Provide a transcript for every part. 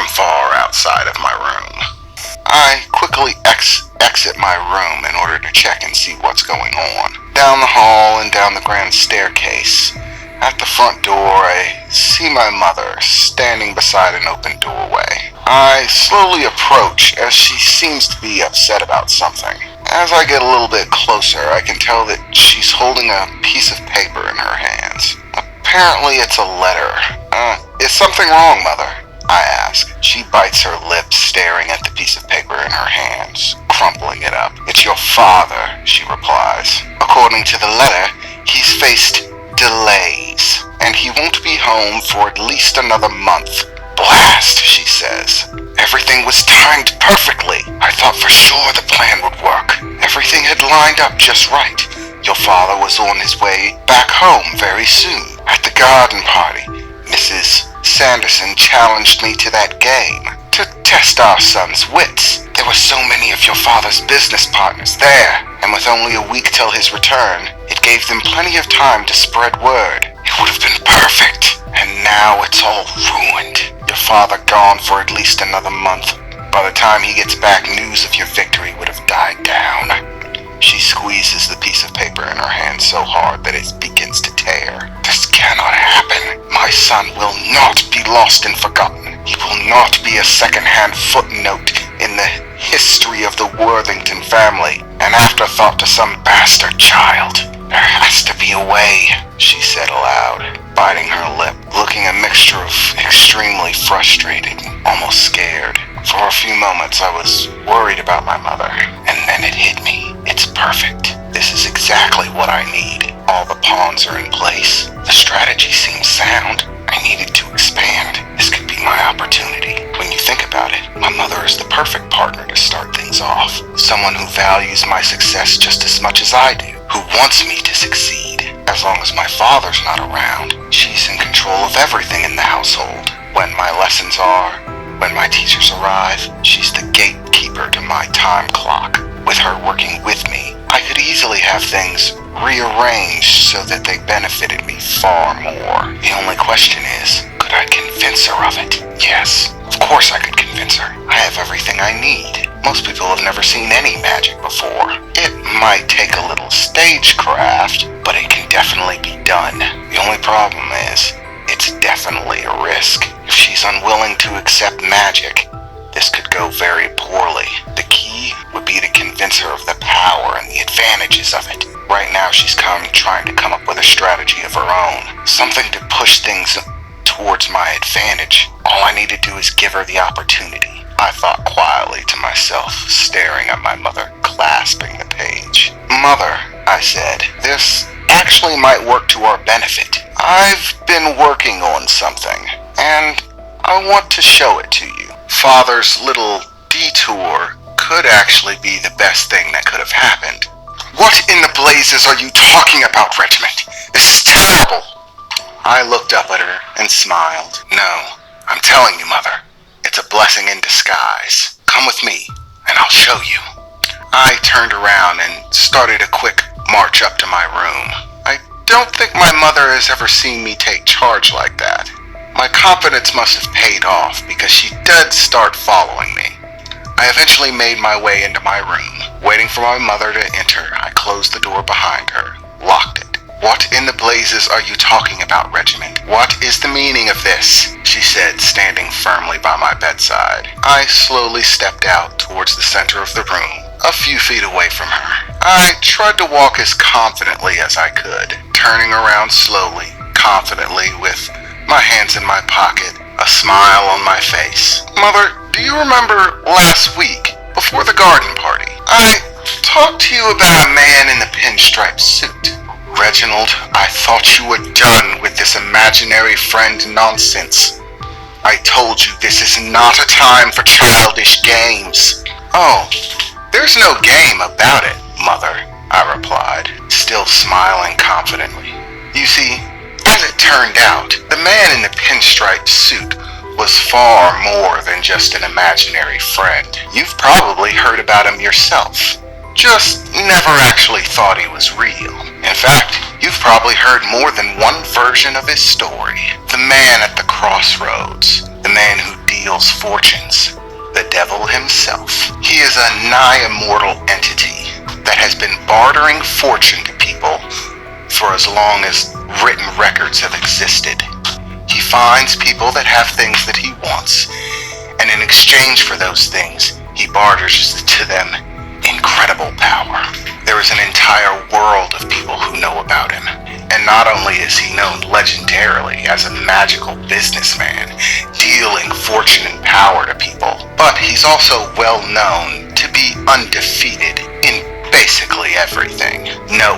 from far outside of my room. I quickly exit my room in order to check and see what's going on. Down the hall and down the grand staircase. At the front door, I see my mother standing beside an open doorway. I slowly approach as she seems to be upset about something. As I get a little bit closer, I can tell that she's holding a piece of paper in her hands. Apparently it's a letter. Is something wrong, Mother? I ask. She bites her lip, staring at the piece of paper in her hands, crumpling it up. It's your father, she replies. According to the letter, he's faced delays, and he won't be home for at least another month. Blast, she says. Everything was timed perfectly. I thought for sure the plan would work. Everything had lined up just right. Your father was on his way back home very soon. At the garden party, Mrs. Sanderson challenged me to that game to test our son's wits. There were so many of your father's business partners there, and with only a week till his return, it gave them plenty of time to spread word. It would have been perfect, and now it's all ruined. Your father gone for at least another month. By the time he gets back, news of your victory would have died down. She squeezes the piece of paper in her hand so hard that it begins to tear. This cannot happen. My son will not be lost and forgotten. He will not be a second-hand footnote in the history of the Worthington family, an afterthought to some bastard child. There has to be a way, she said aloud, biting her lip, looking a mixture of extremely frustrated, almost scared. For a few moments I was worried about my mother, and then it hit me. It's perfect. This is exactly what I need. All the pawns are in place. The strategy seems sound. I needed to expand. This could be my opportunity. When you think about it, my mother is the perfect partner to start things off. Someone who values my success just as much as I do, who wants me to succeed. As long as my father's not around, she's in control of everything in the household. When my lessons are, when my teachers arrive, she's the gatekeeper to my time clock. With her working with me, I could easily have things rearranged so that they benefited me far more. The only question is, could I convince her of it? Yes, of course I could convince her. I have everything I need. Most people have never seen any magic before. It might take a little stagecraft, but it can definitely be done. The only problem is, it's definitely a risk. If she's unwilling to accept magic, this could go very poorly. The key would be to convince her of the power and the advantages of it. Right now she's trying to come up with a strategy of her own. Something to push things towards my advantage. All I need to do is give her the opportunity. I thought quietly to myself, staring at my mother, clasping the page. Mother, I said, this actually might work to our benefit. I've been working on something, and I want to show it to you. Father's little detour could actually be the best thing that could have happened. What in the blazes are you talking about, Regiment? This is terrible! I looked up at her and smiled. No, I'm telling you, Mother, it's a blessing in disguise. Come with me, and I'll show you. I turned around and started a quick march up to my room. I don't think my mother has ever seen me take charge like that. My confidence must have paid off because she did start following me. I eventually made my way into my room. Waiting for my mother to enter, I closed the door behind her, locked it. What in the blazes are you talking about, Regiment? What is the meaning of this? She said, standing firmly by my bedside. I slowly stepped out towards the center of the room, a few feet away from her. I tried to walk as confidently as I could, turning around slowly, confidently, with my hands in my pocket, a smile on my face. Mother, do you remember last week, before the garden party, I talked to you about a man in the pinstripe suit? Reginald, I thought you were done with this imaginary friend nonsense. I told you this is not a time for childish games. Oh, there's no game about it, Mother, I replied, still smiling confidently. You see, as it turned out, the man in the pinstripe suit was far more than just an imaginary friend. You've probably heard about him yourself, just never actually thought he was real. In fact, you've probably heard more than one version of his story. The man at the crossroads, the man who deals fortunes. The devil himself. He is a nigh-immortal entity that has been bartering fortune to people for as long as written records have existed. He finds people that have things that he wants, and in exchange for those things, he barters to them incredible power. There is an entire world of people who know about him, and not only is he known legendarily as a magical businessman, dealing fortune and power to people, but he's also well known to be undefeated in basically everything. No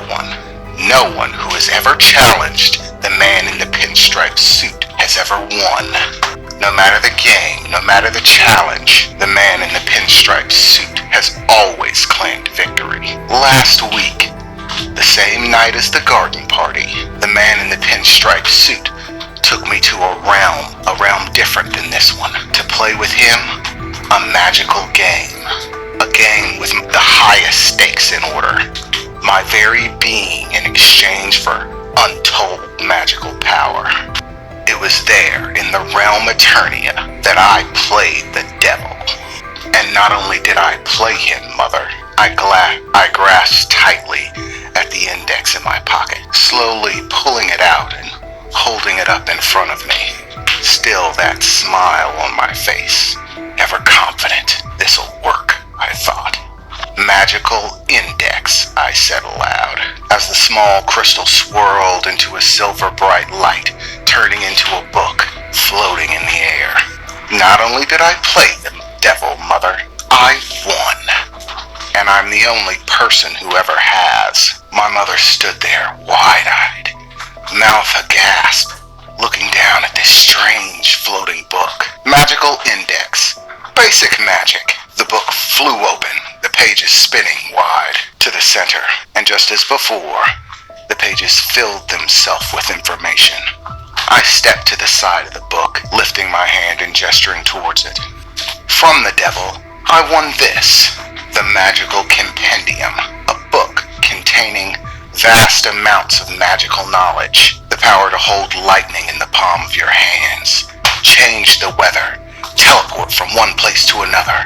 one who has ever challenged the man in the pinstripe suit has ever won. No matter the game, no matter the challenge, the man in the pinstripe suit has always claimed victory. Last week, the same night as the garden party, the man in the pinstripe suit took me to a realm different than this one, to play with him a magical game. A game with the highest stakes in order. My very being in exchange for untold magical power. It was there in the realm Eternia that I played the devil. And not only did I play him, Mother, I grasped tightly at the index in my pocket, slowly pulling it out and holding it up in front of me. Still that smile on my face, ever confident this'll work, I thought. Magical index, I said aloud, as the small crystal swirled into a silver bright light, turning into a book, floating in the air. Not only did I play the devil, Mother, I won. And I'm the only person who ever has. My mother stood there, wide-eyed, mouth aghast, looking down at this strange floating book. Magical index. Basic magic. The book flew open, the pages spinning wide to the center, and just as before, the pages filled themselves with information. I stepped to the side of the book, lifting my hand and gesturing towards it. From the devil, I won this, the Magical Compendium, a book containing vast amounts of magical knowledge, the power to hold lightning in the palm of your hands, change the weather, teleport from one place to another,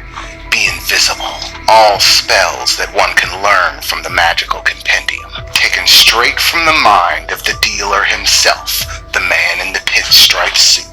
be invisible, all spells that one can learn from the Magical Compendium, taken straight from the mind of the dealer himself, the man in the pinstripe suit.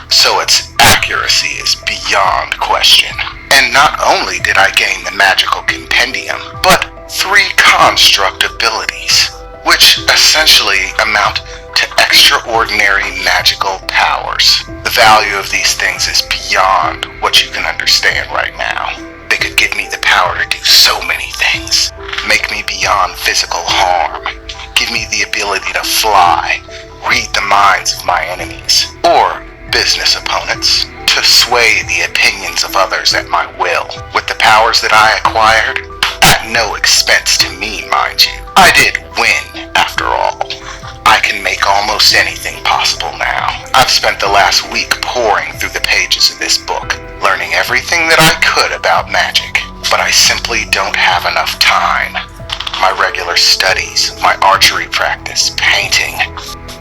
So its accuracy is beyond question. And not only did I gain the Magical Compendium, but 3 construct abilities, which essentially amount to extraordinary magical powers. The value of these things is beyond what you can understand right now. They could give me the power to do so many things. Make me beyond physical harm. Give me the ability to fly, read the minds of my enemies, or business opponents, to sway the opinions of others at my will. With the powers that I acquired, at no expense to me, mind you. I did win, after all. I can make almost anything possible now. I've spent the last week poring through the pages of this book, learning everything that I could about magic, but I simply don't have enough time. My regular studies, my archery practice, painting,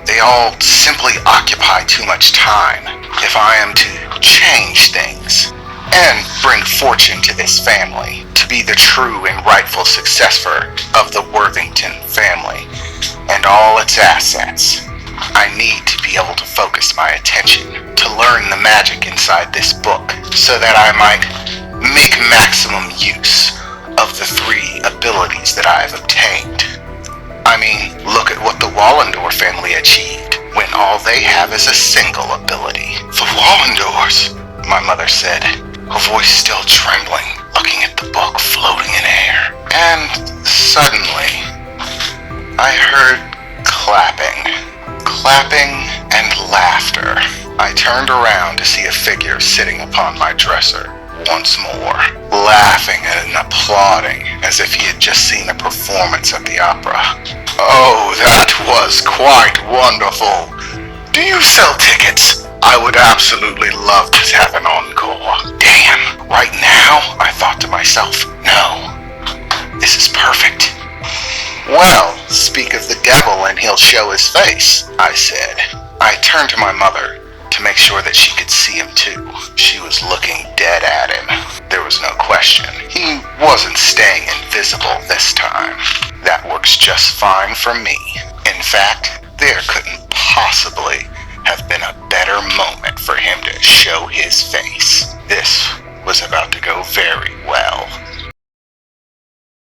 they all simply occupy too much time if I am to change things and bring fortune to this family, to be the true and rightful successor of the Worthington family and all its assets. I need to be able to focus my attention to learn the magic inside this book so that I might make maximum use of the 3 abilities that I have obtained. I mean, look at what the Wallendor family achieved when all they have is a single ability. The Wallendors, my mother said, her voice still trembling, looking at the book floating in air. And suddenly, I heard clapping and laughter. I turned around to see a figure sitting upon my dresser once more, laughing and applauding as if he had just seen a performance at the opera. Oh, that was quite wonderful. Do you sell tickets? I would absolutely love to have an encore. Damn, right now, I thought to myself, no, this is perfect. Well, speak of the devil and he'll show his face, I said. I turned to my mother to to make sure that she could see him too. She was looking dead at him. There was no question. He wasn't staying invisible this time. That works just fine for me. In fact, there couldn't possibly have been a better moment for him to show his face. This was about to go very well.